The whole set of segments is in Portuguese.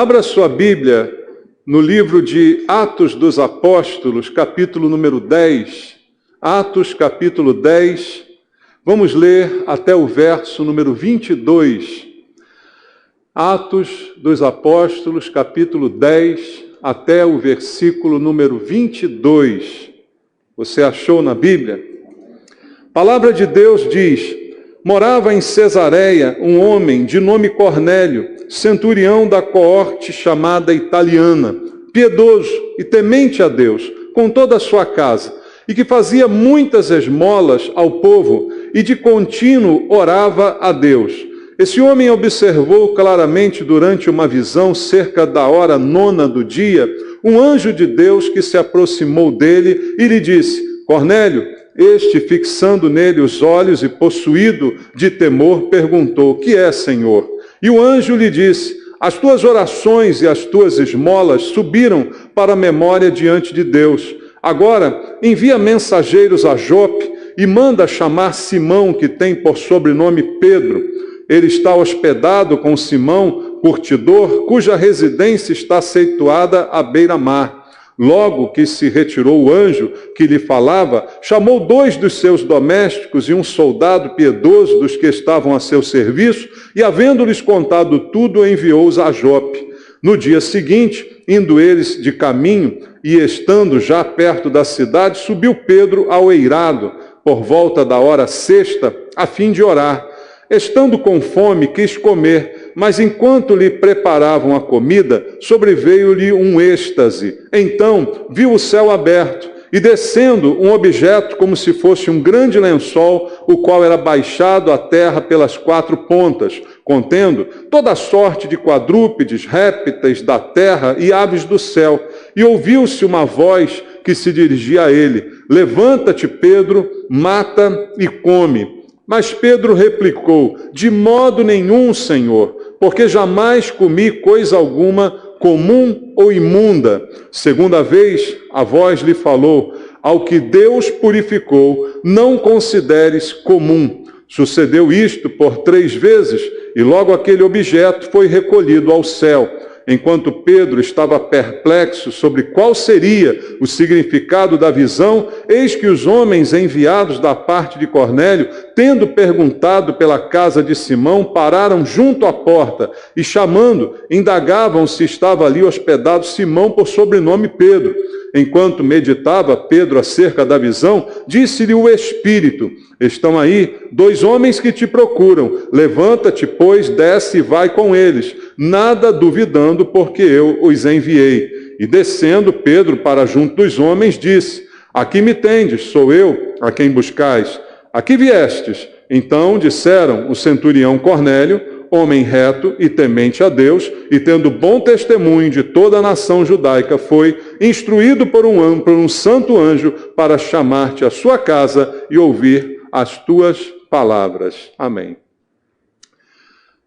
Abra sua Bíblia no livro de Atos dos Apóstolos, capítulo número 10. Atos, capítulo 10. Vamos ler até o verso número 22. Atos dos Apóstolos, capítulo 10, até o versículo número 22. Você achou na Bíblia? A palavra de Deus diz: morava em Cesareia um homem de nome Cornélio, centurião da coorte chamada Italiana, piedoso e temente a Deus, com toda a sua casa, e que fazia muitas esmolas ao povo, e de contínuo orava a Deus. Esse homem observou claramente durante uma visão, cerca da hora 9 do dia, um anjo de Deus que se aproximou dele e lhe disse: Cornélio. Este, fixando nele os olhos e possuído de temor, perguntou: que é, Senhor? E o anjo lhe disse: as tuas orações e as tuas esmolas subiram para a memória diante de Deus. Agora, envia mensageiros a Jope e manda chamar Simão, que tem por sobrenome Pedro. Ele está hospedado com Simão, curtidor, cuja residência está situada à beira-mar. Logo que se retirou o anjo que lhe falava, chamou 2 dos seus domésticos e um soldado piedoso dos que estavam a seu serviço, e havendo-lhes contado tudo, enviou-os a Jope. No dia seguinte, indo eles de caminho e estando já perto da cidade, subiu Pedro ao eirado, por volta da hora 6, a fim de orar. Estando com fome, quis comer, mas enquanto lhe preparavam a comida, sobreveio-lhe um êxtase. Então viu o céu aberto, e descendo um objeto como se fosse um grande lençol, o qual era baixado à terra pelas 4 pontas, contendo toda sorte de quadrúpedes, répteis da terra e aves do céu. E ouviu-se uma voz que se dirigia a ele: levanta-te, Pedro, mata e come. Mas Pedro replicou: de modo nenhum, Senhor, porque jamais comi coisa alguma comum ou imunda. Segunda vez a voz lhe falou: ao que Deus purificou, não consideres comum. Sucedeu isto por 3 vezes, e logo aquele objeto foi recolhido ao céu. Enquanto Pedro estava perplexo sobre qual seria o significado da visão, eis que os homens enviados da parte de Cornélio, tendo perguntado pela casa de Simão, pararam junto à porta e, chamando, indagavam se estava ali hospedado Simão por sobrenome Pedro. Enquanto meditava Pedro acerca da visão, disse-lhe o Espírito: estão aí 2 homens que te procuram. Levanta-te, pois, desce e vai com eles, nada duvidando, porque eu os enviei. E descendo Pedro para junto dos homens, disse: aqui me tendes, sou eu a quem buscais. Aqui viestes. Então disseram: o centurião Cornélio, homem reto e temente a Deus, e tendo bom testemunho de toda a nação judaica, foi instruído por um santo anjo para chamar-te à sua casa e ouvir as tuas palavras. Amém.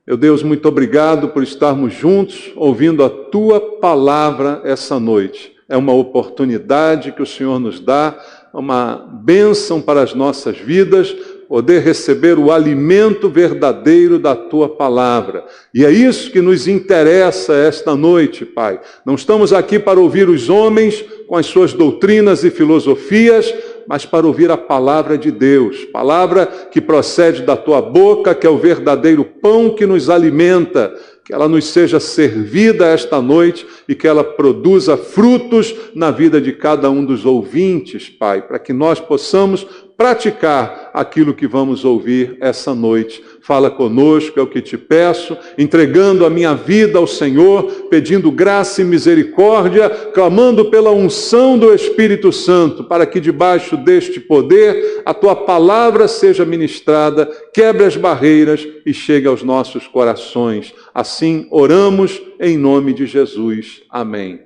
Meu Deus, muito obrigado por estarmos juntos, ouvindo a tua palavra essa noite. É uma oportunidade que o Senhor nos dá, uma bênção para as nossas vidas, poder receber o alimento verdadeiro da tua palavra. E é isso que nos interessa esta noite, Pai. Não estamos aqui para ouvir os homens com as suas doutrinas e filosofias, mas para ouvir a palavra de Deus, palavra que procede da tua boca, que é o verdadeiro pão que nos alimenta. Que ela nos seja servida esta noite e que ela produza frutos na vida de cada um dos ouvintes, Pai, para que nós possamos praticar aquilo que vamos ouvir essa noite. Fala conosco, é o que te peço, entregando a minha vida ao Senhor, pedindo graça e misericórdia, clamando pela unção do Espírito Santo, para que debaixo deste poder a tua palavra seja ministrada, quebre as barreiras e chegue aos nossos corações. Assim oramos em nome de Jesus. Amém.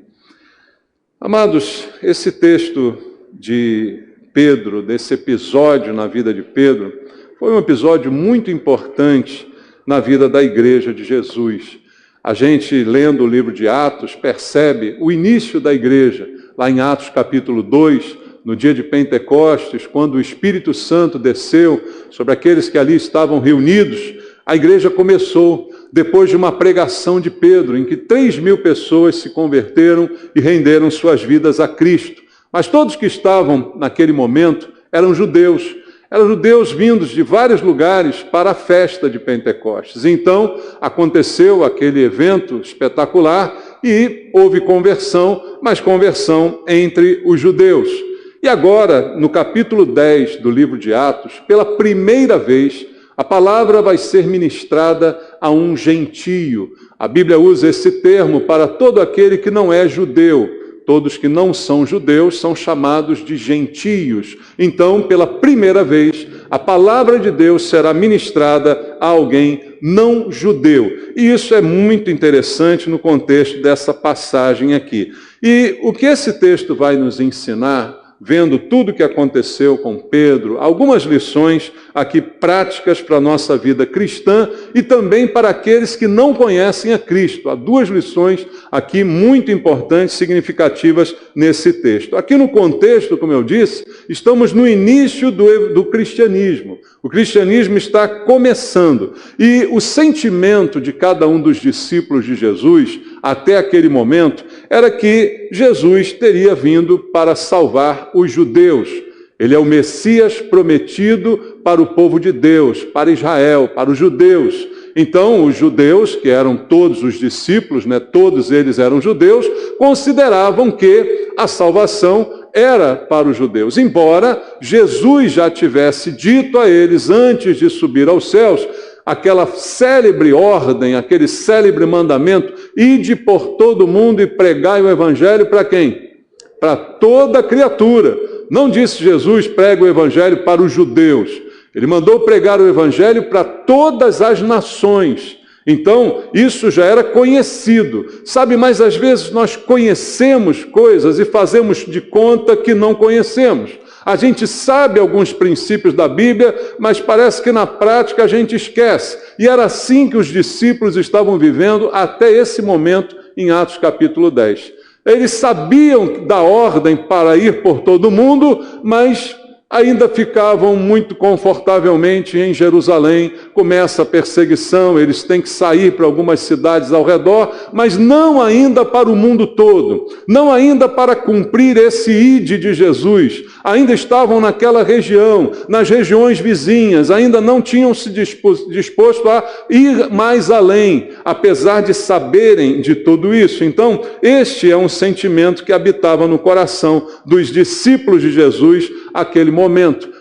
Amados, esse texto de Pedro, desse episódio na vida de Pedro, foi um episódio muito importante na vida da igreja de Jesus. A gente, lendo o livro de Atos, percebe o início da igreja, lá em Atos capítulo 2, no dia de Pentecostes, quando o Espírito Santo desceu sobre aqueles que ali estavam reunidos. A igreja começou. depois de uma pregação de Pedro, em que 3.000 pessoas se converteram e renderam suas vidas a Cristo. Mas todos que estavam naquele momento eram judeus vindos de vários lugares para a festa de Pentecostes. Então, aconteceu aquele evento espetacular e houve conversão, mas conversão entre os judeus. E agora, no capítulo 10 do livro de Atos, pela primeira vez, a palavra vai ser ministrada a um gentio. A Bíblia usa esse termo para todo aquele que não é judeu. Todos que não são judeus são chamados de gentios. Então, pela primeira vez, a palavra de Deus será ministrada a alguém não judeu. E isso é muito interessante no contexto dessa passagem aqui. E o que esse texto vai nos ensinar, vendo tudo o que aconteceu com Pedro, algumas lições aqui práticas para a nossa vida cristã e também para aqueles que não conhecem a Cristo. Há duas lições aqui muito importantes, significativas nesse texto. Aqui no contexto, como eu disse, estamos no início do cristianismo. O cristianismo está começando e o sentimento de cada um dos discípulos de Jesus até aquele momento era que Jesus teria vindo para salvar os judeus. Ele é o Messias prometido para o povo de Deus, para Israel, para os judeus. Então, os judeus, que eram todos os discípulos, todos eles eram judeus, consideravam que a salvação era para os judeus. Embora Jesus já tivesse dito a eles, antes de subir aos céus, aquela célebre ordem, aquele célebre mandamento, ide por todo mundo e pregai o evangelho para quem? Para toda criatura. Não disse Jesus, prega o evangelho para os judeus. Ele mandou pregar o evangelho para todas as nações. Então, isso já era conhecido. Sabe, mas às vezes nós conhecemos coisas e fazemos de conta que não conhecemos. A gente sabe alguns princípios da Bíblia, mas parece que na prática a gente esquece. E era assim que os discípulos estavam vivendo até esse momento em Atos capítulo 10. Eles sabiam da ordem para ir por todo mundo, mas ainda ficavam muito confortavelmente em Jerusalém. Começa a perseguição, eles têm que sair para algumas cidades ao redor, mas não ainda para o mundo todo, não ainda para cumprir esse ide de Jesus. Ainda estavam naquela região, nas regiões vizinhas, ainda não tinham se disposto a ir mais além, apesar de saberem de tudo isso. Então, este é um sentimento que habitava no coração dos discípulos de Jesus naquele momento.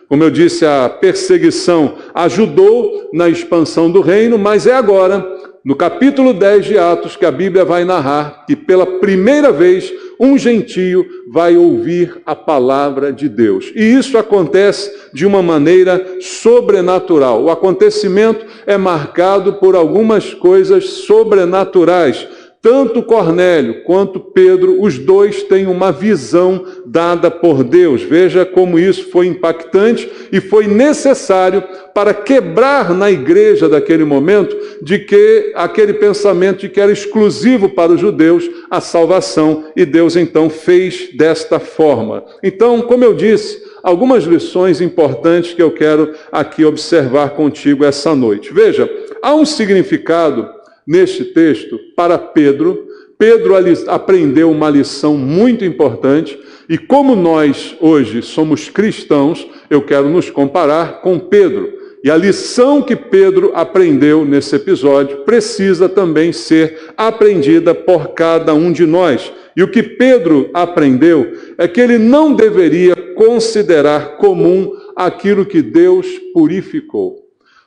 Como eu disse, a perseguição ajudou na expansão do reino, mas é agora, no capítulo 10 de Atos, que a Bíblia vai narrar que pela primeira vez um gentio vai ouvir a palavra de Deus. E isso acontece de uma maneira sobrenatural. O acontecimento é marcado por algumas coisas sobrenaturais. Tanto Cornélio quanto Pedro, os dois têm uma visão dada por Deus. Veja como isso foi impactante e foi necessário para quebrar na igreja daquele momento de que aquele pensamento de que era exclusivo para os judeus a salvação, e Deus então fez desta forma. Então, como eu disse, algumas lições importantes que eu quero aqui observar contigo essa noite. Veja, há um significado neste texto para Pedro. Pedro aprendeu uma lição muito importante, e como nós hoje somos cristãos, eu quero nos comparar com Pedro. E a lição que Pedro aprendeu nesse episódio precisa também ser aprendida por cada um de nós. E o que Pedro aprendeu é que ele não deveria considerar comum aquilo que Deus purificou.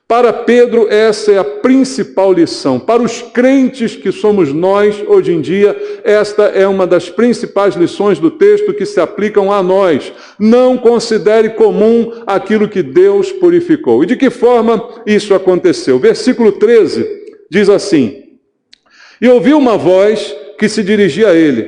Para Pedro, essa é a principal lição. Para os crentes que somos nós, hoje em dia, esta é uma das principais lições do texto que se aplicam a nós. Não considere comum aquilo que Deus purificou. E de que forma isso aconteceu? Versículo 13 diz assim: E ouviu uma voz que se dirigia a ele,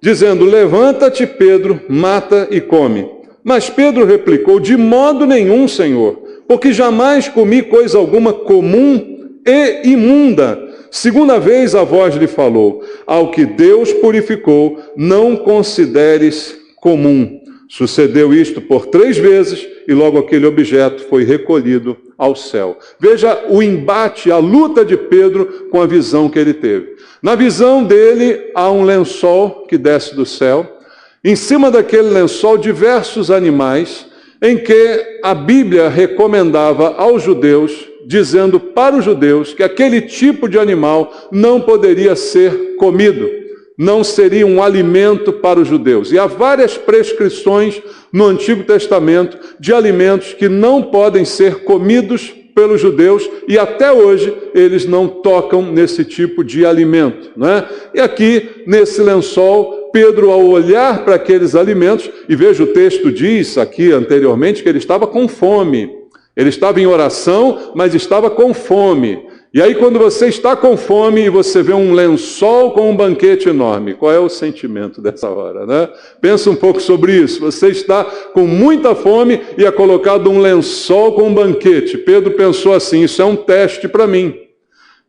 dizendo, levanta-te, Pedro, mata e come. Mas Pedro replicou, de modo nenhum, Senhor, porque jamais comi coisa alguma comum e imunda. Segunda vez a voz lhe falou, ao que Deus purificou, não consideres comum. Sucedeu isto por 3 vezes, e logo aquele objeto foi recolhido ao céu. Veja o embate, a luta de Pedro com a visão que ele teve. Na visão dele, há um lençol que desce do céu. Em cima daquele lençol, diversos animais, em que a Bíblia recomendava aos judeus, dizendo para os judeus que aquele tipo de animal não poderia ser comido, não seria um alimento para os judeus. E há várias prescrições no Antigo Testamento de alimentos que não podem ser comidos pelos judeus, e até hoje eles não tocam nesse tipo de alimento, né? E aqui, nesse lençol, Pedro, ao olhar para aqueles alimentos, e veja, o texto diz aqui anteriormente que ele estava com fome. Ele estava em oração, mas estava com fome. E aí, quando você está com fome e você vê um lençol com um banquete enorme, qual é o sentimento dessa hora, né? Pensa um pouco sobre isso. Você está com muita fome e é colocado um lençol com um banquete. Pedro pensou assim, isso é um teste para mim.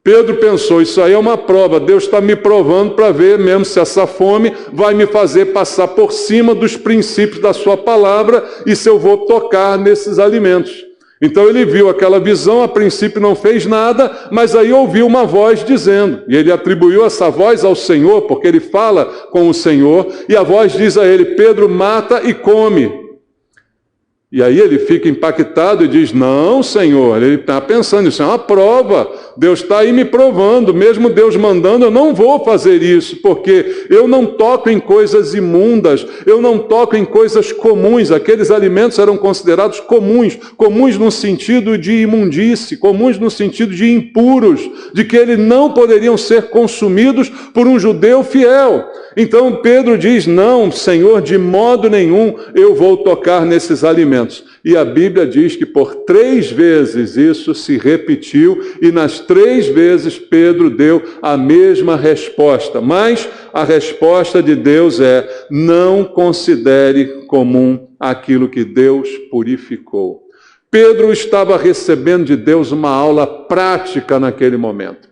Pedro pensou, isso aí é uma prova, Deus está me provando para ver mesmo se essa fome vai me fazer passar por cima dos princípios da sua palavra e se eu vou tocar nesses alimentos. Então ele viu aquela visão, a princípio não fez nada, mas aí ouviu uma voz dizendo, e ele atribuiu essa voz ao Senhor, porque ele fala com o Senhor, e a voz diz a ele, Pedro, mata e come. E aí ele fica impactado e diz, não, Senhor, ele está pensando, isso é uma prova, Deus está aí me provando, mesmo Deus mandando, eu não vou fazer isso, porque eu não toco em coisas imundas, eu não toco em coisas comuns, aqueles alimentos eram considerados comuns, comuns no sentido de imundície, comuns no sentido de impuros, de que eles não poderiam ser consumidos por um judeu fiel. Então Pedro diz, não, Senhor, de modo nenhum eu vou tocar nesses alimentos. E a Bíblia diz que por 3 vezes isso se repetiu e nas 3 vezes Pedro deu a mesma resposta. Mas a resposta de Deus é, não considere comum aquilo que Deus purificou. Pedro estava recebendo de Deus uma aula prática naquele momento,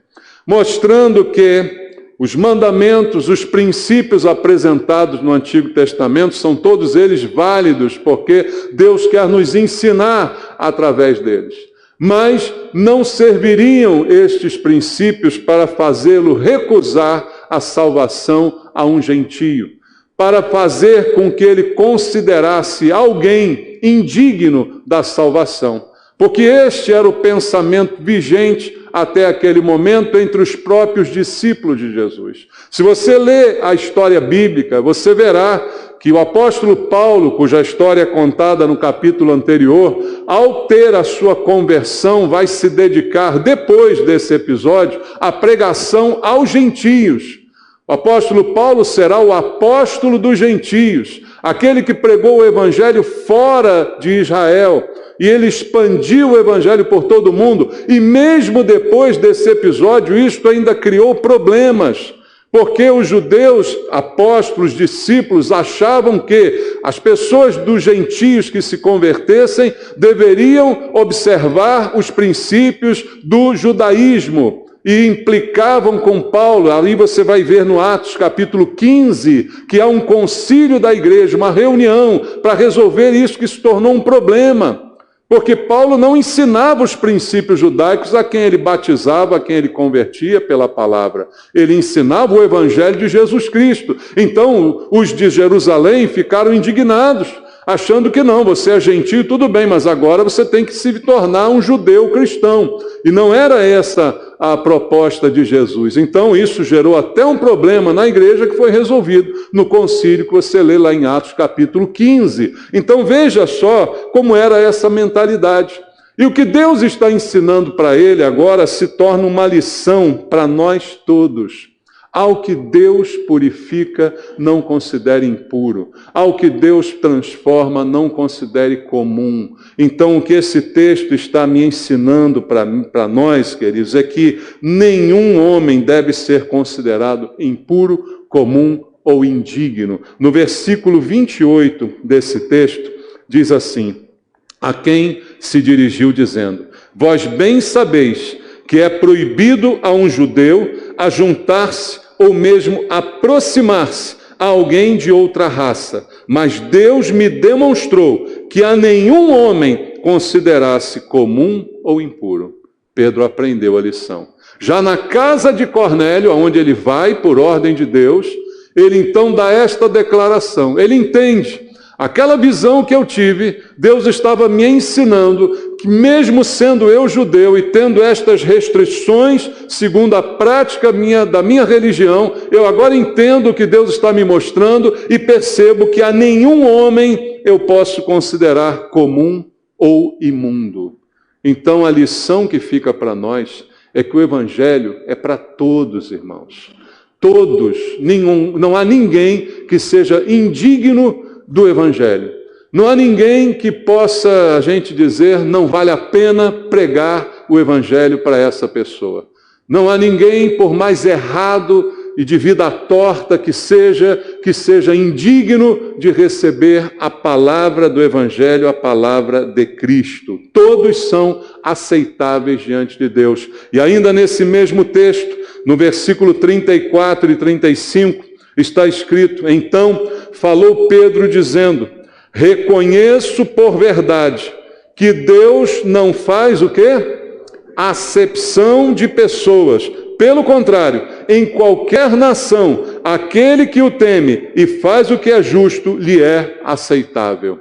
mostrando que os mandamentos, os princípios apresentados no Antigo Testamento são todos eles válidos, porque Deus quer nos ensinar através deles. Mas não serviriam estes princípios para fazê-lo recusar a salvação a um gentio, para fazer com que ele considerasse alguém indigno da salvação. Porque este era o pensamento vigente até aquele momento entre os próprios discípulos de Jesus. Se você lê a história bíblica, você verá que o apóstolo Paulo, cuja história é contada no capítulo anterior, ao ter a sua conversão, vai se dedicar, depois desse episódio, à pregação aos gentios. O apóstolo Paulo será o apóstolo dos gentios, aquele que pregou o evangelho fora de Israel, e ele expandiu o evangelho por todo o mundo, e mesmo depois desse episódio, isto ainda criou problemas, porque os judeus, apóstolos, discípulos, achavam que as pessoas dos gentios que se convertessem deveriam observar os princípios do judaísmo, e implicavam com Paulo. Ali você vai ver no Atos capítulo 15, que há um concílio da igreja, uma reunião para resolver isso que se tornou um problema. Porque Paulo não ensinava os princípios judaicos a quem ele batizava, a quem ele convertia pela palavra. Ele ensinava o evangelho de Jesus Cristo. Então, os de Jerusalém ficaram indignados, achando que não, você é gentio, tudo bem, mas agora você tem que se tornar um judeu cristão. E não era essa a proposta de Jesus. Então isso gerou até um problema na igreja que foi resolvido no concílio que você lê lá em Atos capítulo 15. Então veja só como era essa mentalidade. E o que Deus está ensinando para ele agora se torna uma lição para nós todos. Ao que Deus purifica, não considere impuro. Ao que Deus transforma, não considere comum. Então, o que esse texto está me ensinando para nós, queridos, é que nenhum homem deve ser considerado impuro, comum ou indigno. No versículo 28 desse texto, diz assim, a quem se dirigiu dizendo, vós bem sabeis que é proibido a um judeu ajuntar-se ou mesmo aproximar-se a alguém de outra raça. Mas Deus me demonstrou que a nenhum homem considerasse comum ou impuro. Pedro aprendeu a lição. Já na casa de Cornélio, aonde ele vai por ordem de Deus, ele então dá esta declaração. Ele entende. Aquela visão que eu tive, Deus estava me ensinando que mesmo sendo eu judeu e tendo estas restrições, segundo a prática da minha religião, eu agora entendo o que Deus está me mostrando e percebo que a nenhum homem eu posso considerar comum ou imundo. Então a lição que fica para nós é que o Evangelho é para todos, irmãos. Todos, não há ninguém que seja indigno do Evangelho. Não há ninguém que possa, a gente dizer, não vale a pena pregar o Evangelho para essa pessoa. Não há ninguém, por mais errado e de vida torta que seja indigno de receber a palavra do Evangelho, a palavra de Cristo. Todos são aceitáveis diante de Deus. E ainda nesse mesmo texto, no versículo 34 e 35, está escrito: então falou Pedro dizendo: reconheço por verdade que Deus não faz o quê? Acepção de pessoas. Pelo contrário, em qualquer nação, aquele que o teme e faz o que é justo, lhe é aceitável.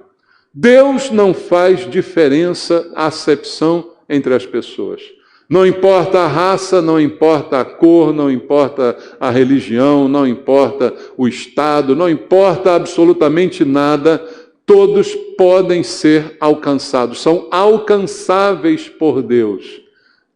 Deus não faz diferença, acepção entre as pessoas. Não importa a raça, não importa a cor, não importa a religião, não importa o estado, não importa absolutamente nada, todos podem ser alcançados, são alcançáveis por Deus.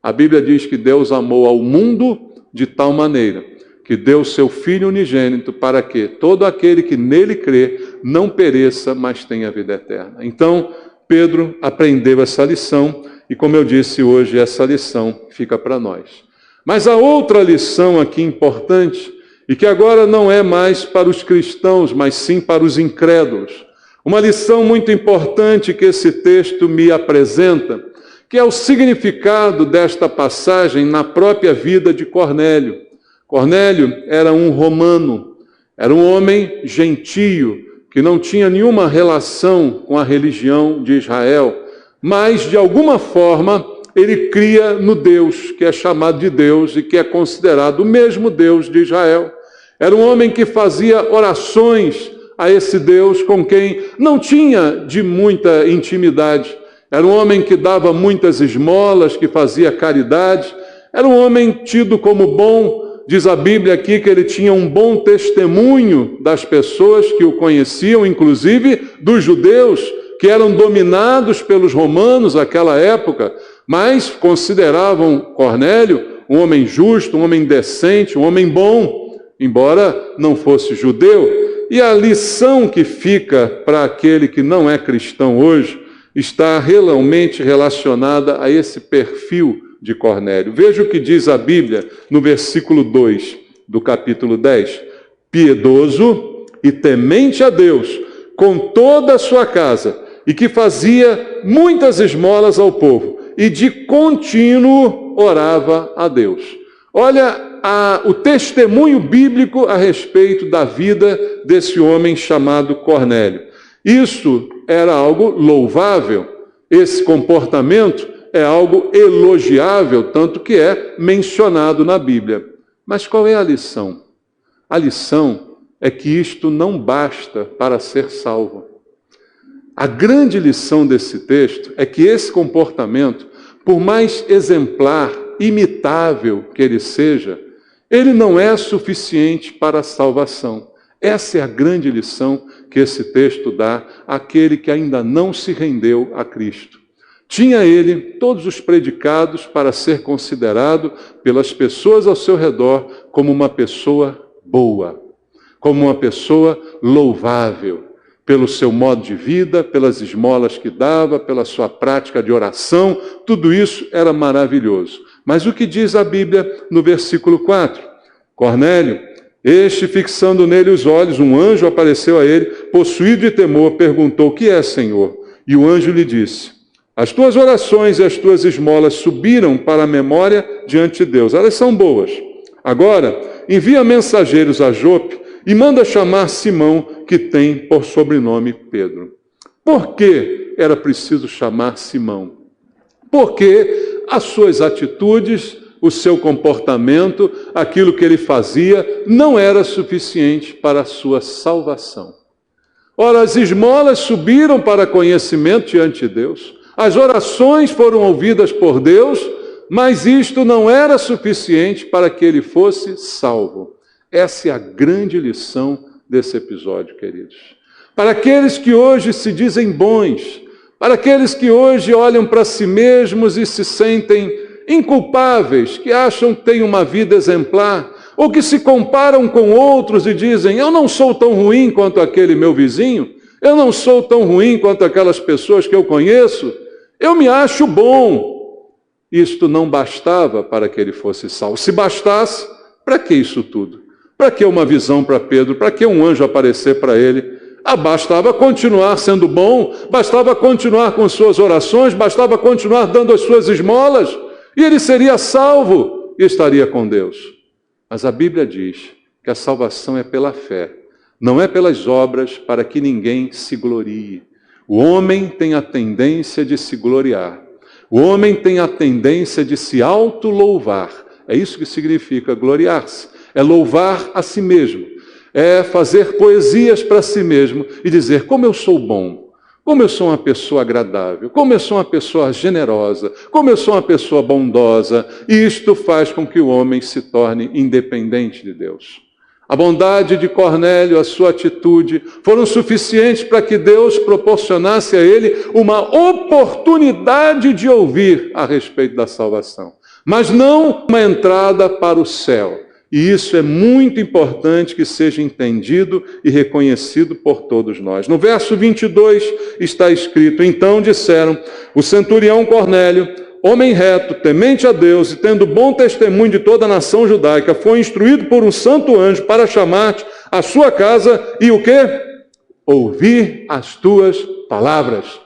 A Bíblia diz que Deus amou ao mundo de tal maneira que deu seu Filho unigênito para que todo aquele que nele crê não pereça, mas tenha vida eterna. Então, Pedro aprendeu essa lição e, como eu disse hoje, essa lição fica para nós. Mas há outra lição aqui importante e que agora não é mais para os cristãos, mas sim para os incrédulos. Uma lição muito importante que esse texto me apresenta, que é o significado desta passagem na própria vida de Cornélio. Cornélio era um romano, era um homem gentio, que não tinha nenhuma relação com a religião de Israel, mas, de alguma forma, ele cria no Deus, que é chamado de Deus e que é considerado o mesmo Deus de Israel. Era um homem que fazia orações a esse Deus com quem não tinha de muita intimidade. Era um homem que dava muitas esmolas, que fazia caridade. Era um homem tido como bom. Diz a Bíblia aqui que ele tinha um bom testemunho das pessoas que o conheciam, inclusive dos judeus, que eram dominados pelos romanos naquela época, mas consideravam Cornélio um homem justo, um homem decente, um homem bom, embora não fosse judeu. E a lição que fica para aquele que não é cristão hoje está realmente relacionada a esse perfil de Cornélio. Veja o que diz a Bíblia no versículo 2 do capítulo 10. Piedoso e temente a Deus com toda a sua casa, e que fazia muitas esmolas ao povo, e de contínuo orava a Deus. Olha o testemunho bíblico a respeito da vida desse homem chamado Cornélio. Isso era algo louvável, esse comportamento é algo elogiável, tanto que é mencionado na Bíblia. Mas qual é a lição? A lição é que isto não basta para ser salvo. A grande lição desse texto é que esse comportamento, por mais exemplar, imitável que ele seja, ele não é suficiente para a salvação. Essa é a grande lição que esse texto dá àquele que ainda não se rendeu a Cristo. Tinha ele todos os predicados para ser considerado pelas pessoas ao seu redor como uma pessoa boa, como uma pessoa louvável, pelo seu modo de vida, pelas esmolas que dava, pela sua prática de oração, tudo isso era maravilhoso. Mas o que diz a Bíblia no versículo 4? Cornélio, este, fixando nele os olhos, um anjo apareceu a ele, possuído de temor, perguntou: o que é, Senhor? E o anjo lhe disse: as tuas orações e as tuas esmolas subiram para a memória diante de Deus. Elas são boas. Agora, envia mensageiros a Jope e manda chamar Simão, que tem por sobrenome Pedro. Por que era preciso chamar Simão? Porque as suas atitudes, o seu comportamento, aquilo que ele fazia, não era suficiente para a sua salvação. Ora, as esmolas subiram para conhecimento diante de Deus, as orações foram ouvidas por Deus, mas isto não era suficiente para que ele fosse salvo. Essa é a grande lição desse episódio, queridos. Para aqueles que hoje se dizem bons, para aqueles que hoje olham para si mesmos e se sentem inculpáveis, que acham que têm uma vida exemplar, ou que se comparam com outros e dizem, eu não sou tão ruim quanto aquele meu vizinho, eu não sou tão ruim quanto aquelas pessoas que eu conheço, eu me acho bom. Isto não bastava para que ele fosse salvo. Se bastasse, para que isso tudo? Para que uma visão para Pedro? Para que um anjo aparecer para ele? Bastava continuar sendo bom, bastava continuar com suas orações, bastava continuar dando as suas esmolas, e ele seria salvo e estaria com Deus. Mas a Bíblia diz que a salvação é pela fé, não é pelas obras, para que ninguém se glorie. O homem tem a tendência de se gloriar. O homem tem a tendência de se auto-louvar. É isso que significa gloriar-se. É louvar a si mesmo. É fazer poesias para si mesmo e dizer, como eu sou bom, como eu sou uma pessoa agradável, como eu sou uma pessoa generosa, como eu sou uma pessoa bondosa. E isto faz com que o homem se torne independente de Deus. A bondade de Cornélio, a sua atitude, foram suficientes para que Deus proporcionasse a ele uma oportunidade de ouvir a respeito da salvação, mas não uma entrada para o céu. E isso é muito importante que seja entendido e reconhecido por todos nós. No verso 22 está escrito, então disseram, o centurião Cornélio, homem reto, temente a Deus e tendo bom testemunho de toda a nação judaica, foi instruído por um santo anjo para chamar-te à sua casa e o quê? Ouvir as tuas palavras.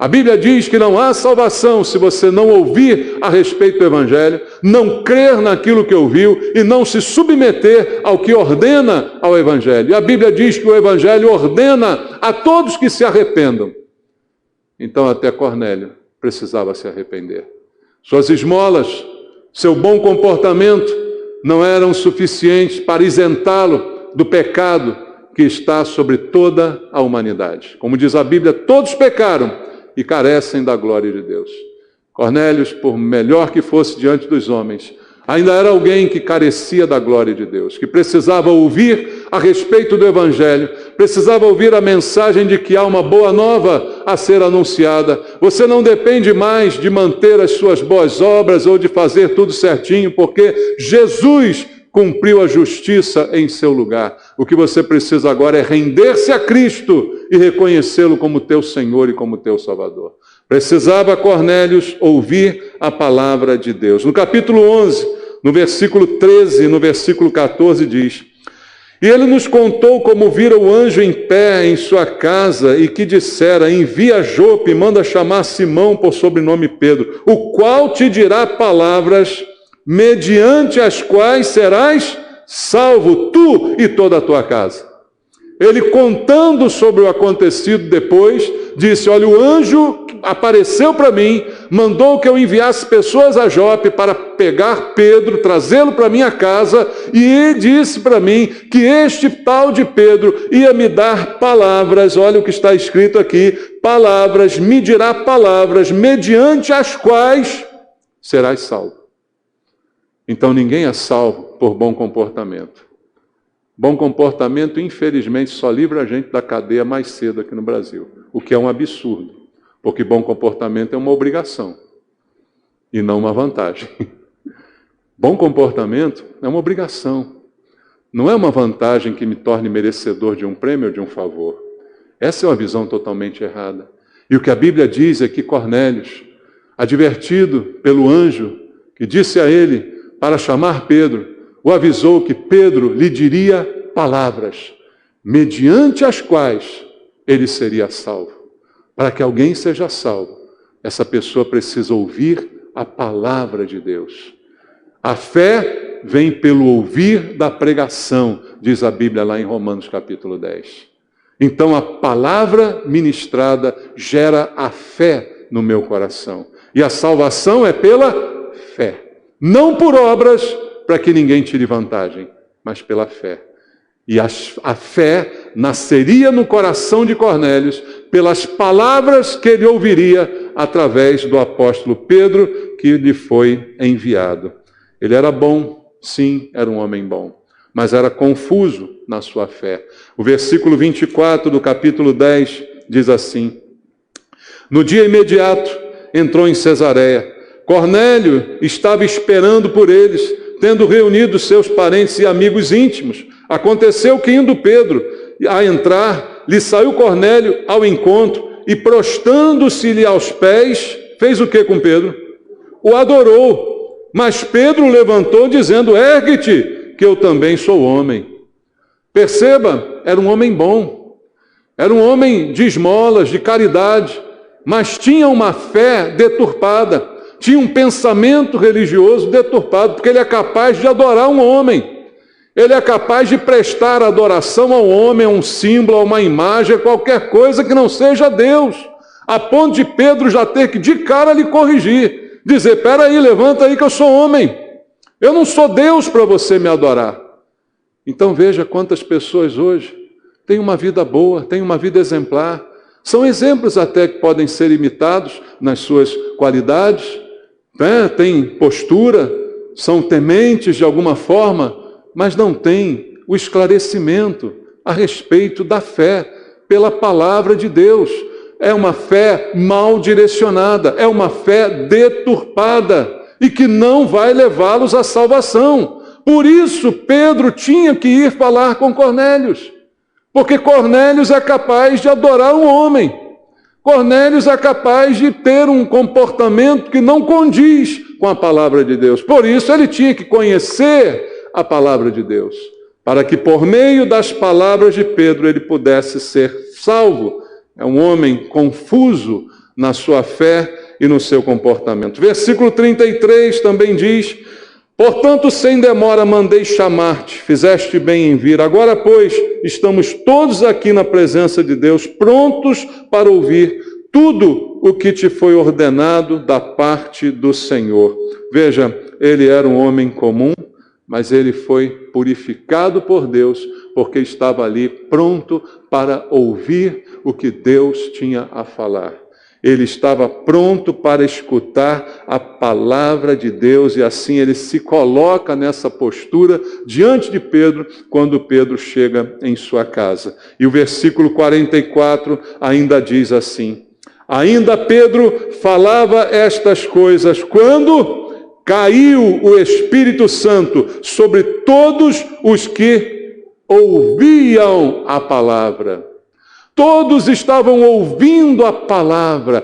A Bíblia diz que não há salvação se você não ouvir a respeito do Evangelho, não crer naquilo que ouviu e não se submeter ao que ordena ao Evangelho. E a Bíblia diz que o Evangelho ordena a todos que se arrependam. Então até Cornélio precisava se arrepender. Suas esmolas, seu bom comportamento não eram suficientes para isentá-lo do pecado que está sobre toda a humanidade. Como diz a Bíblia, todos pecaram e carecem da glória de Deus. Cornélio, por melhor que fosse diante dos homens, ainda era alguém que carecia da glória de Deus, que precisava ouvir a respeito do Evangelho, precisava ouvir a mensagem de que há uma boa nova a ser anunciada. Você não depende mais de manter as suas boas obras ou de fazer tudo certinho, porque Jesus cumpriu a justiça em seu lugar. O que você precisa agora é render-se a Cristo e reconhecê-lo como teu Senhor e como teu Salvador. Precisava Cornélio ouvir a palavra de Deus. No capítulo 11, no versículo 13 e no versículo 14 diz, e ele nos contou como vira o anjo em pé em sua casa e que dissera, envia Jope e manda chamar Simão por sobrenome Pedro, o qual te dirá palavras mediante as quais serás salvo, tu e toda a tua casa. Ele contando sobre o acontecido depois, disse, olha, o anjo apareceu para mim, mandou que eu enviasse pessoas a Jope para pegar Pedro, trazê-lo para minha casa, e disse para mim que este tal de Pedro ia me dar palavras, olha o que está escrito aqui, palavras, me dirá palavras, mediante as quais serás salvo. Então ninguém é salvo por bom comportamento. Bom comportamento, infelizmente, só livra a gente da cadeia mais cedo aqui no Brasil, o que é um absurdo, porque bom comportamento é uma obrigação e não uma vantagem. Bom comportamento é uma obrigação, não é uma vantagem que me torne merecedor de um prêmio ou de um favor. Essa é uma visão totalmente errada. E o que a Bíblia diz é que Cornélio, advertido pelo anjo que disse a ele para chamar Pedro, o avisou que Pedro lhe diria palavras, mediante as quais ele seria salvo. Para que alguém seja salvo, essa pessoa precisa ouvir a palavra de Deus. A fé vem pelo ouvir da pregação, diz a Bíblia lá em Romanos capítulo 10. Então a palavra ministrada gera a fé no meu coração. E a salvação é pela fé. Não por obras, para que ninguém tire vantagem, mas pela fé. E a fé nasceria no coração de Cornélio pelas palavras que ele ouviria através do apóstolo Pedro, que lhe foi enviado. Ele era bom, sim, era um homem bom, mas era confuso na sua fé. O versículo 24 do capítulo 10 diz assim: no dia imediato entrou em Cesareia. Cornélio estava esperando por eles, tendo reunido seus parentes e amigos íntimos. Aconteceu que, indo Pedro a entrar, lhe saiu Cornélio ao encontro e, prostrando-se-lhe aos pés, fez o que com Pedro? O adorou. Mas Pedro o levantou, dizendo: ergue-te, que eu também sou homem. Perceba, era um homem bom, era um homem de esmolas, de caridade, mas tinha uma fé deturpada, tinha um pensamento religioso deturpado, porque ele é capaz de adorar um homem. Ele é capaz de prestar adoração ao homem, a um símbolo, a uma imagem, a qualquer coisa que não seja Deus, a ponto de Pedro já ter que de cara lhe corrigir, dizer: espera aí, levanta aí que eu sou homem, eu não sou Deus para você me adorar. Então veja quantas pessoas hoje têm uma vida boa, têm uma vida exemplar, são exemplos até que podem ser imitados nas suas qualidades, né? Têm postura, são tementes de alguma forma, mas não têm o esclarecimento a respeito da fé pela palavra de Deus. É uma fé mal direcionada, é uma fé deturpada e que não vai levá-los à salvação. Por isso Pedro tinha que ir falar com Cornélio, porque Cornélio é capaz de adorar um homem. Cornélio é capaz de ter um comportamento que não condiz com a palavra de Deus. Por isso ele tinha que conhecer a palavra de Deus, para que por meio das palavras de Pedro ele pudesse ser salvo. É um homem confuso na sua fé e no seu comportamento. Versículo 33 também diz: portanto, sem demora mandei chamar-te, fizeste bem em vir. Agora, pois, estamos todos aqui na presença de Deus, prontos para ouvir tudo o que te foi ordenado da parte do Senhor. Veja, ele era um homem comum, mas ele foi purificado por Deus, porque estava ali pronto para ouvir o que Deus tinha a falar. Ele estava pronto para escutar a palavra de Deus, e assim ele se coloca nessa postura diante de Pedro, quando Pedro chega em sua casa. E o versículo 44 ainda diz assim: ainda Pedro falava estas coisas, quando caiu o Espírito Santo sobre todos os que ouviam a palavra. Todos estavam ouvindo a palavra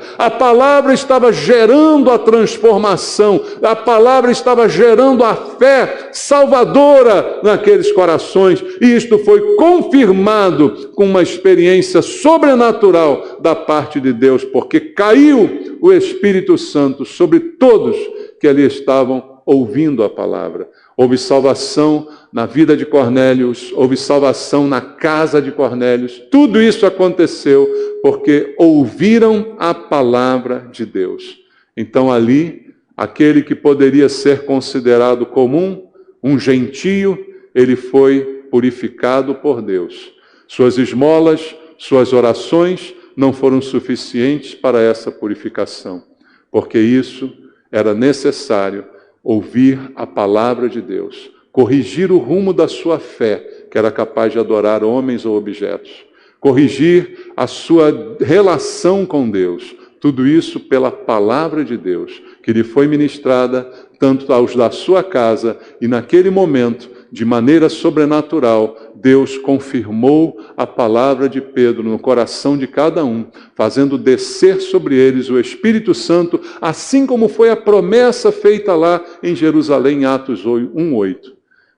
estava gerando a transformação, a palavra estava gerando a fé salvadora naqueles corações, e isto foi confirmado com uma experiência sobrenatural da parte de Deus, porque caiu o Espírito Santo sobre todos que ali estavam ouvindo a palavra. Houve salvação na vida de Cornélio, houve salvação na casa de Cornélio. Tudo isso aconteceu porque ouviram a palavra de Deus. Então ali, aquele que poderia ser considerado comum, um gentio, ele foi purificado por Deus. Suas esmolas, suas orações não foram suficientes para essa purificação, porque isso era necessário: ouvir a palavra de Deus, corrigir o rumo da sua fé, que era capaz de adorar homens ou objetos, corrigir a sua relação com Deus, tudo isso pela palavra de Deus, que lhe foi ministrada tanto aos da sua casa, e naquele momento, de maneira sobrenatural, Deus confirmou a palavra de Pedro no coração de cada um, fazendo descer sobre eles o Espírito Santo, assim como foi a promessa feita lá em Jerusalém, em Atos 1:8.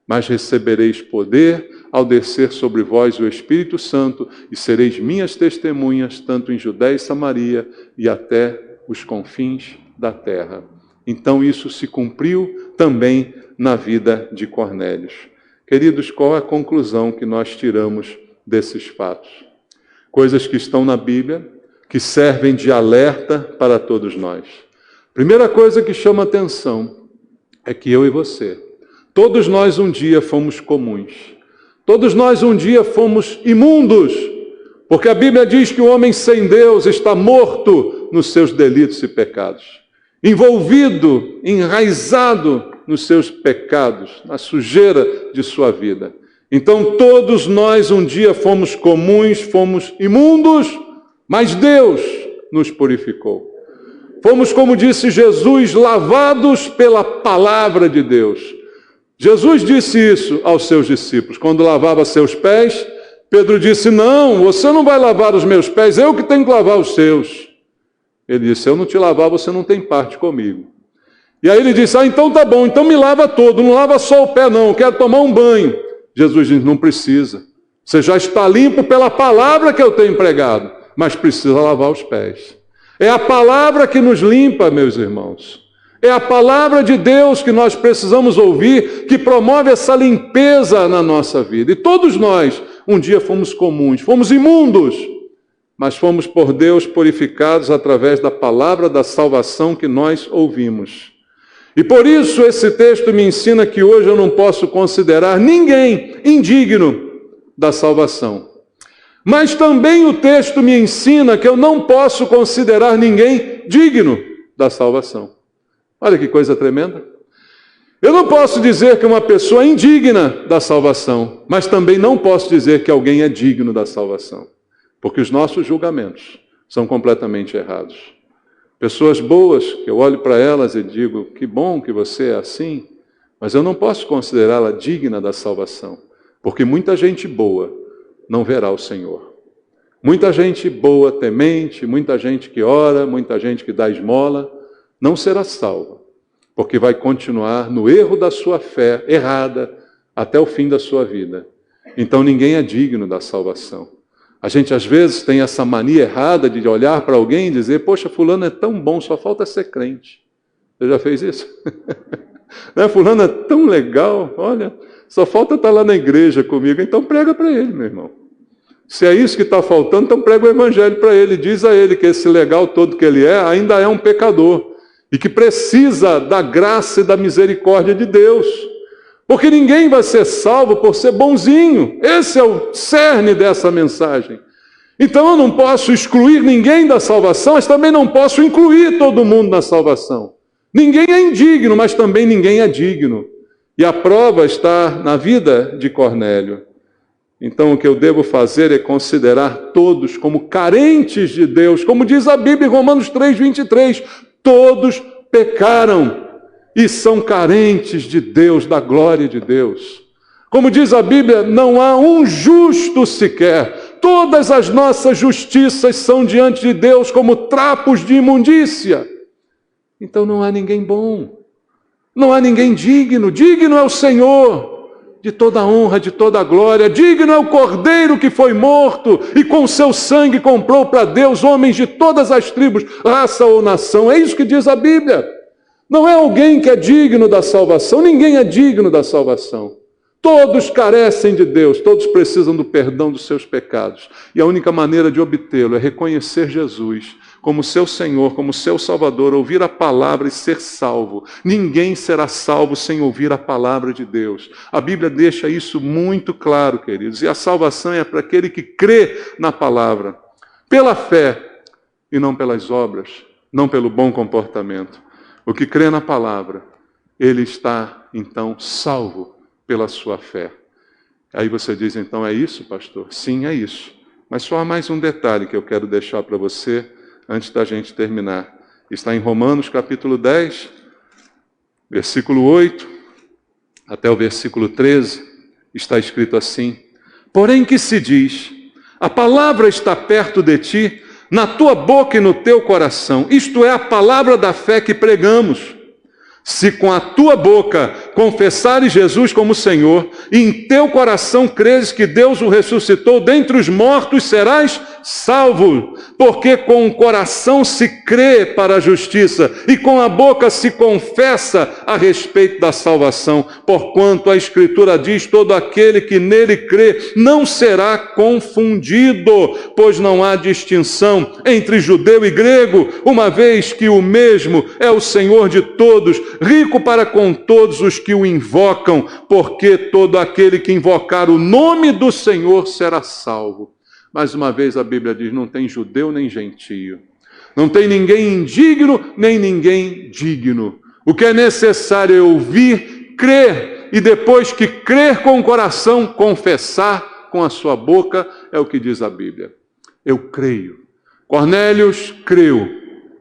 Mas recebereis poder ao descer sobre vós o Espírito Santo, e sereis minhas testemunhas, tanto em Judéia e Samaria, e até os confins da terra. Então isso se cumpriu também na vida de Cornélio. Queridos, qual é a conclusão que nós tiramos desses fatos? coisas que estão na Bíblia, que servem de alerta para todos nós. Primeira coisa que chama atenção é que eu e você, todos nós um dia fomos comuns. Todos nós um dia fomos imundos, porque a Bíblia diz que o homem sem Deus está morto nos seus delitos e pecados, envolvido, enraizado nos seus pecados, na sujeira de sua vida. Então todos nós um dia fomos comuns, fomos imundos, mas Deus nos purificou. Fomos, como disse Jesus, lavados pela palavra de Deus. Jesus disse isso aos seus discípulos. Quando lavava seus pés, Pedro disse, não, você não vai lavar os meus pés, eu que tenho que lavar os seus. Ele disse, se eu não te lavar, você não tem parte comigo. E aí ele disse, então tá bom, então me lava todo, não lava só o pé não, eu quero tomar um banho. Jesus disse, não precisa. Você já está limpo pela palavra que eu tenho pregado, mas precisa lavar os pés. É a palavra que nos limpa, meus irmãos. É a palavra de Deus que nós precisamos ouvir, que promove essa limpeza na nossa vida. E todos nós, um dia fomos comuns, fomos imundos, mas fomos por Deus purificados através da palavra da salvação que nós ouvimos. E por isso esse texto me ensina que hoje eu não posso considerar ninguém indigno da salvação. Mas também o texto me ensina que eu não posso considerar ninguém digno da salvação. Olha que coisa tremenda. Eu não posso dizer que uma pessoa é indigna da salvação, mas também não posso dizer que alguém é digno da salvação, porque os nossos julgamentos são completamente errados. Pessoas boas, que eu olho para elas e digo, que bom que você é assim, mas eu não posso considerá-la digna da salvação, porque muita gente boa não verá o Senhor. Muita gente boa, temente, muita gente que ora, muita gente que dá esmola, não será salva, porque vai continuar no erro da sua fé errada até o fim da sua vida. Então ninguém é digno da salvação. A gente às vezes tem essa mania errada de olhar para alguém e dizer, poxa, fulano é tão bom, só falta ser crente. Você já fez isso? Né? Fulano é tão legal, olha, só falta estar lá na igreja comigo, então prega para ele, meu irmão. Se é isso que está faltando, então prega o evangelho para ele. Diz a ele que esse legal todo que ele é, ainda é um pecador. E que precisa da graça e da misericórdia de Deus. Porque ninguém vai ser salvo por ser bonzinho. Esse é o cerne dessa mensagem. Então eu não posso excluir ninguém da salvação, mas também não posso incluir todo mundo na salvação. Ninguém é indigno, mas também ninguém é digno. E a prova está na vida de Cornélio. Então o que eu devo fazer é considerar todos como carentes de Deus. Como diz a Bíblia em Romanos 3:23, todos pecaram e são carentes de Deus, da glória de Deus. Como diz a Bíblia, não há um justo sequer. Todas as nossas justiças são diante de Deus como trapos de imundícia. Então não há ninguém bom, não há ninguém digno. Digno é o Senhor de toda honra, de toda glória. Digno é o Cordeiro que foi morto e com seu sangue comprou para Deus homens de todas as tribos, raça ou nação. É isso que diz a Bíblia. Não é alguém que é digno da salvação, ninguém é digno da salvação. Todos carecem de Deus, todos precisam do perdão dos seus pecados. E a única maneira de obtê-lo é reconhecer Jesus como seu Senhor, como seu Salvador, ouvir a palavra e ser salvo. Ninguém será salvo sem ouvir a palavra de Deus. A Bíblia deixa isso muito claro, queridos. E a salvação é para aquele que crê na palavra, pela fé e não pelas obras, não pelo bom comportamento. O que crê na palavra, ele está, então, salvo pela sua fé. Aí você diz, então, é isso, pastor? Sim, é isso. Mas só há mais um detalhe que eu quero deixar para você antes da gente terminar. Está em Romanos capítulo 10, versículo 8, até o versículo 13, está escrito assim: porém que se diz, a palavra está perto de ti, na tua boca e no teu coração, isto é a palavra da fé que pregamos. Se com a tua boca confessares Jesus como Senhor, e em teu coração creres que Deus o ressuscitou dentre os mortos, serás salvo. Porque com o coração se crê para a justiça, e com a boca se confessa a respeito da salvação. Porquanto a Escritura diz, todo aquele que nele crê não será confundido, pois não há distinção entre judeu e grego, uma vez que o mesmo é o Senhor de todos, rico para com todos os que o invocam, porque todo aquele que invocar o nome do Senhor será salvo. Mais uma vez a Bíblia diz, não tem judeu nem gentio, não tem ninguém indigno nem ninguém digno. O que é necessário é ouvir, crer, e depois que crer com o coração, confessar com a sua boca, é o que diz a Bíblia. Eu creio. Cornélio creu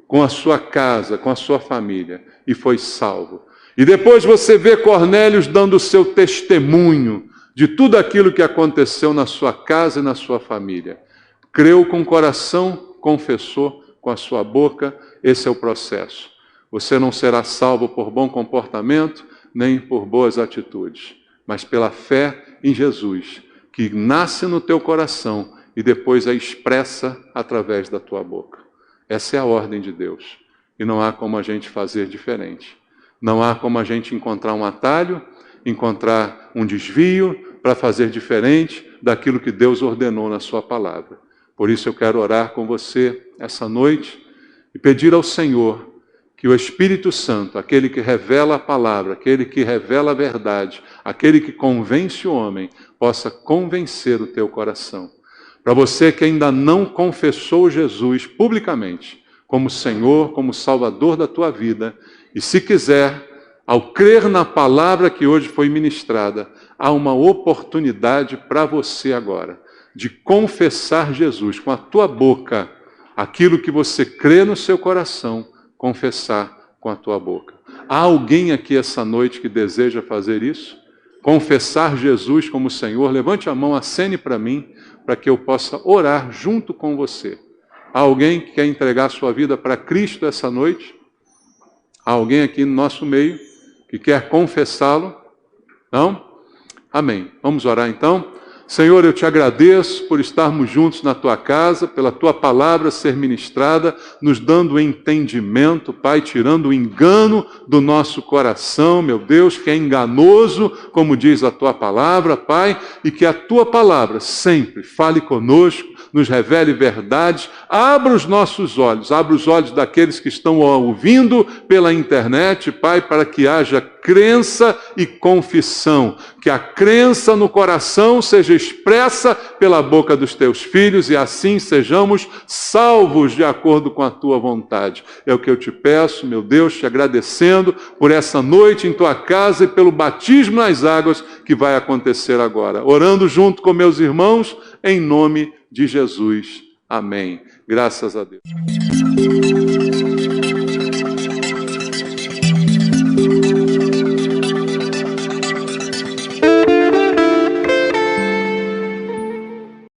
com a sua casa, com a sua família, e foi salvo. E depois você vê Cornélio dando o seu testemunho de tudo aquilo que aconteceu na sua casa e na sua família. Creu com o coração, confessou com a sua boca, esse é o processo. Você não será salvo por bom comportamento, nem por boas atitudes, mas pela fé em Jesus, que nasce no teu coração e depois é expressa através da tua boca. Essa é a ordem de Deus. E não há como a gente fazer diferente. Não há como a gente encontrar um atalho, encontrar um desvio para fazer diferente daquilo que Deus ordenou na sua palavra. Por isso eu quero orar com você essa noite e pedir ao Senhor que o Espírito Santo, aquele que revela a palavra, aquele que revela a verdade, aquele que convence o homem, possa convencer o teu coração. Para você que ainda não confessou Jesus publicamente como Senhor, como Salvador da tua vida, e se quiser, ao crer na palavra que hoje foi ministrada, há uma oportunidade para você agora, de confessar Jesus com a tua boca, aquilo que você crê no seu coração, confessar com a tua boca. Há alguém aqui essa noite que deseja fazer isso? Confessar Jesus como Senhor? Levante a mão, acene para mim, para que eu possa orar junto com você. Há alguém que quer entregar sua vida para Cristo essa noite? Há alguém aqui no nosso meio que quer confessá-lo? Não? Amém. Vamos orar então? Senhor, eu te agradeço por estarmos juntos na tua casa, pela tua palavra ser ministrada, nos dando entendimento, Pai, tirando o engano do nosso coração, meu Deus, que é enganoso, como diz a tua palavra, Pai, e que a tua palavra sempre fale conosco, nos revele verdades, abra os nossos olhos, abra os olhos daqueles que estão ouvindo pela internet, Pai, para que haja crença e confissão, que a crença no coração seja expressa pela boca dos teus filhos e assim sejamos salvos de acordo com a tua vontade. É o que eu te peço, meu Deus, te agradecendo por essa noite em tua casa e pelo batismo nas águas que vai acontecer agora. Orando junto com meus irmãos, em nome de Jesus. Amém. Graças a Deus.